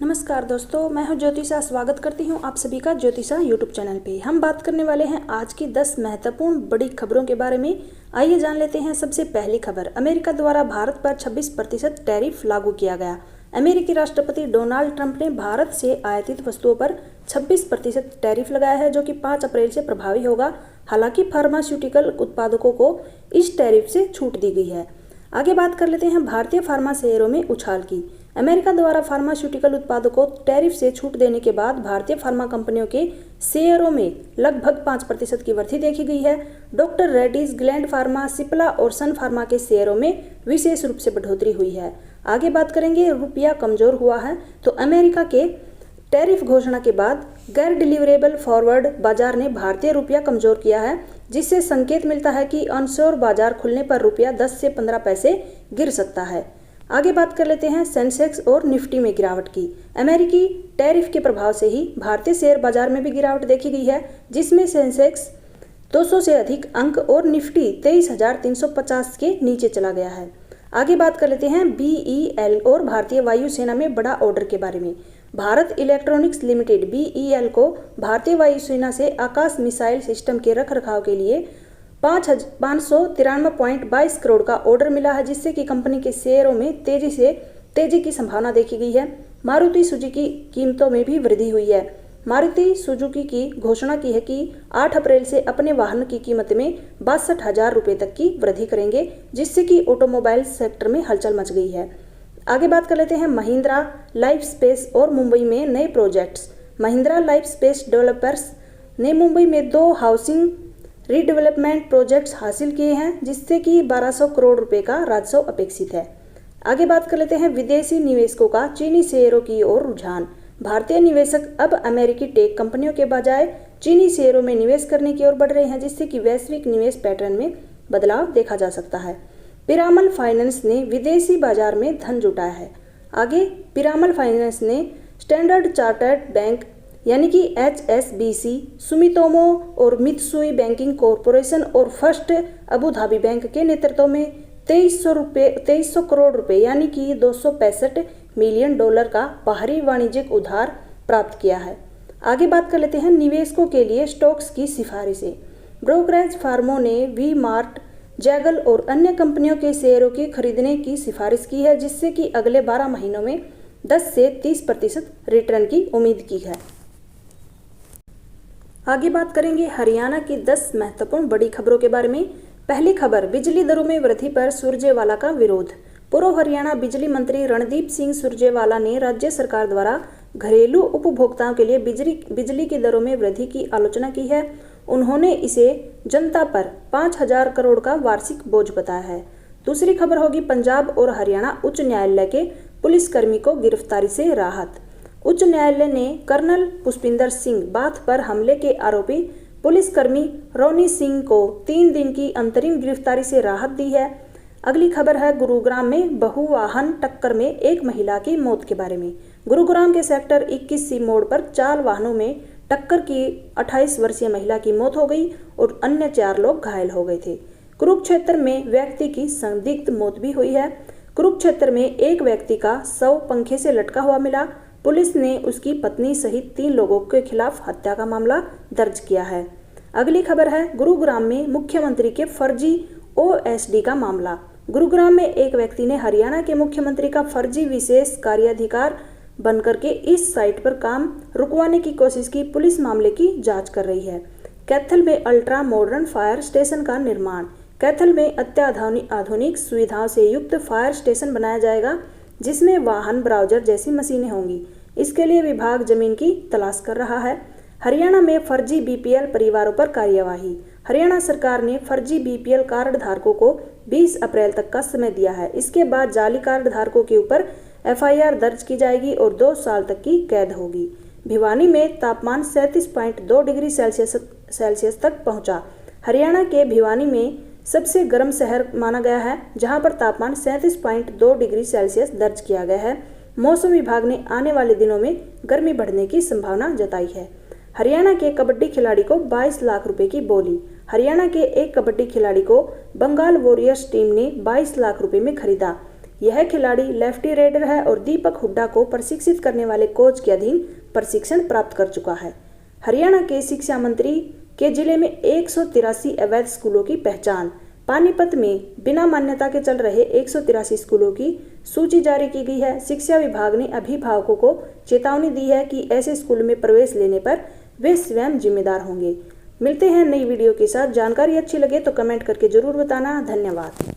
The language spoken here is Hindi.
नमस्कार दोस्तों, मैं हूं ज्योतिषा। स्वागत करती हूं आप सभी का ज्योतिषा यूट्यूब चैनल पे। हम बात करने वाले हैं आज की 10 महत्वपूर्ण बड़ी खबरों के बारे में। आइए जान लेते हैं। सबसे पहली खबर, अमेरिका द्वारा भारत पर 26% टैरिफ लागू किया गया। अमेरिकी राष्ट्रपति डोनाल्ड ट्रंप ने भारत से आयातित वस्तुओं पर 26% टैरिफ लगाया है, जो कि 5 अप्रैल से प्रभावी होगा। हालांकि फार्मास्यूटिकल उत्पादकों को इस टैरिफ से छूट दी गई है। आगे बात कर लेते हैं भारतीय फार्मा शेयरों में उछाल की। अमेरिका द्वारा फार्मास्यूटिकल उत्पादकों को टैरिफ से छूट देने के बाद भारतीय फार्मा कंपनियों के शेयरों में लगभग 5% की वृद्धि देखी गई है। Doctor Reddy's, gland pharma, Cipla और सन फार्मा के शेयरों में विशेष रूप से बढ़ोतरी हुई है। आगे बात करेंगे, रुपया कमजोर हुआ है। तो अमेरिका के टैरिफ घोषणा के बाद गैर डिलीवरेबल फॉरवर्ड बाजार ने भारतीय रुपया कमजोर किया है, जिससे संकेत मिलता है कि ऑनशोर बाजार खुलने पर रुपया 10 से 15 पैसे गिर सकता है। आगे बात कर लेते हैं सेंसेक्स और निफ्टी में गिरावट की। अमेरिकी टैरिफ के प्रभाव से ही भारतीय शेयर बाजार में भी गिरावट देखी गई है, जिसमें सेंसेक्स 200 से अधिक अंक और निफ्टी 23,350 के नीचे चला गया है। आगे बात कर लेते हैं BEL और भारतीय वायुसेना में बड़ा ऑर्डर के बारे में। भारत इलेक्ट्रॉनिक्स लिमिटेड BEL को भारतीय वायुसेना से आकाश मिसाइल सिस्टम के रखरखाव के लिए 593.22 करोड़ का ऑर्डर मिला है, जिससे कि कंपनी के शेयरों में तेजी की संभावना देखी गई है। मारुति सुजुकी कीमतों में भी वृद्धि हुई है। मारुति सुजुकी की घोषणा की है कि 8 अप्रैल से अपने वाहन की कीमत में 62,000 रुपये तक की वृद्धि करेंगे, जिससे कि ऑटोमोबाइल सेक्टर में हलचल मच गई है। आगे बात कर लेते हैं महिंद्रा लाइफ स्पेस और मुंबई में नए projects. Mahindra life space developers ने मुंबई में 2 हाउसिंग रीडेवलपमेंट प्रोजेक्ट्स हासिल किए हैं, जिससे कि 1200 करोड़ रुपए का राजस्व अपेक्षित है। आगे बात कर लेते हैं विदेशी निवेशकों का चीनी शेयरों की ओर रुझान। भारतीय निवेशक अब अमेरिकी टेक कंपनियों के बजाय चीनी शेयरों में निवेश करने की ओर बढ़ रहे हैं, जिससे कि वैश्विक निवेश पैटर्न में बदलाव देखा जा सकता है। पिरामल फाइनेंस ने विदेशी बाजार में धन जुटाया है। आगे पिरामल फाइनेंस ने स्टैंडर्ड चार्टर्ड बैंक यानी कि HSBC, सुमितोमो और मित्सुई बैंकिंग कॉरपोरेशन और फर्स्ट अबू धाबी बैंक के नेतृत्व में 2300 करोड़ रुपए यानी कि $265 मिलियन का बाहरी वाणिज्यिक उधार प्राप्त किया है। आगे बात कर लेते हैं निवेशकों के लिए स्टॉक्स की सिफारिशें। ब्रोकरेज फर्मों ने वी मार्ट, जैगल और अन्य कंपनियों के शेयरों की खरीदने की सिफारिश की है, जिससे कि अगले 12 महीनों में 10 से 30% रिटर्न की उम्मीद की है। आगे बात करेंगे हरियाणा की 10 महत्वपूर्ण बड़ी खबरों के बारे में। पहली खबर, बिजली दरों में वृद्धि पर सुरजेवाला का विरोध। पूर्व हरियाणा बिजली मंत्री रणदीप सिंह सुरजेवाला ने राज्य सरकार द्वारा घरेलू उपभोक्ताओं के लिए बिजली की दरों में वृद्धि की आलोचना की है। उन्होंने इसे जनता पर 5,000 करोड़ का वार्षिक बोझ बताया है। दूसरी खबर होगी पंजाब और हरियाणा उच्च न्यायालय के पुलिसकर्मी को गिरफ्तारी से राहत। उच्च न्यायालय ने कर्नल पुष्पिंदर सिंह बाथ पर हमले के आरोपी पुलिसकर्मी रोनी सिंह को 3 दिन की अंतरिम गिरफ्तारी से राहत दी है। अगली खबर है गुरुग्राम में बहुवाहन टक्कर में एक महिला की मौत के बारे में। गुरुग्राम के सेक्टर 21C मोड़ पर 4 वाहनों में टक्कर की 28 वर्षीय महिला की मौत हो गई और अन्य 4 लोग घायल हो गए थे। कुरुक्षेत्र में व्यक्ति की संदिग्ध मौत भी हुई है। कुरुक्षेत्र में एक व्यक्ति का शव पंखे से लटका हुआ मिला। पुलिस ने उसकी पत्नी सहित 3 लोगों के खिलाफ हत्या का मामला दर्ज किया है। अगली खबर है गुरुग्राम में मुख्यमंत्री के फर्जी OSD का मामला। गुरुग्राम में एक व्यक्ति ने हरियाणा के मुख्यमंत्री का फर्जी विशेष कार्याधिकार बनकर के इस साइट पर काम रुकवाने की कोशिश की। पुलिस मामले की जांच कर रही है। कैथल में अल्ट्रा मॉडर्न फायर स्टेशन का निर्माण। कैथल में अत्याधुनिक सुविधाओं से युक्त फायर स्टेशन बनाया जाएगा, जिसमें वाहन ब्राउजर जैसी मशीनें होंगी। इसके लिए विभाग जमीन की तलाश कर रहा है। हरियाणा में फर्जी BPL परिवारों पर कार्यवाही। हरियाणा सरकार ने फर्जी BPL कार्ड धारकों को 20 अप्रैल तक का समय दिया है। इसके बाद जाली कार्ड धारकों के ऊपर FIR दर्ज की जाएगी और 2 साल तक की कैद होगी। भिवानी में तापमान 37.2 डिग्री सेल्सियस तक पहुंचा। हरियाणा के भिवानी में सबसे गर्म शहर माना गया है, जहां पर तापमान 37.2 डिग्री सेल्सियस दर्ज किया गया है। मौसम विभाग ने आने वाले दिनों में गर्मी बढ़ने की संभावना जताई है। हरियाणा के कबड्डी खिलाड़ी को 22 लाख रुपए की बोली। हरियाणा के एक कबड्डी खिलाड़ी को बंगाल वॉरियर्स टीम ने 22 लाख रुपए में खरीदा। यह खिलाड़ी लेफ्टी रेडर है और दीपक हुड्डा को प्रशिक्षित करने वाले कोच के अधीन प्रशिक्षण प्राप्त कर चुका है। हरियाणा के शिक्षा मंत्री के जिले में 183 अवैध स्कूलों की पहचान। पानीपत में बिना मान्यता के चल रहे 183 स्कूलों की सूची जारी की गई है। शिक्षा विभाग ने अभिभावकों को चेतावनी दी है कि ऐसे स्कूल में प्रवेश लेने पर वे स्वयं जिम्मेदार होंगे। मिलते हैं नई वीडियो के साथ। जानकारी अच्छी लगे तो कमेंट करके जरूर बताना। धन्यवाद।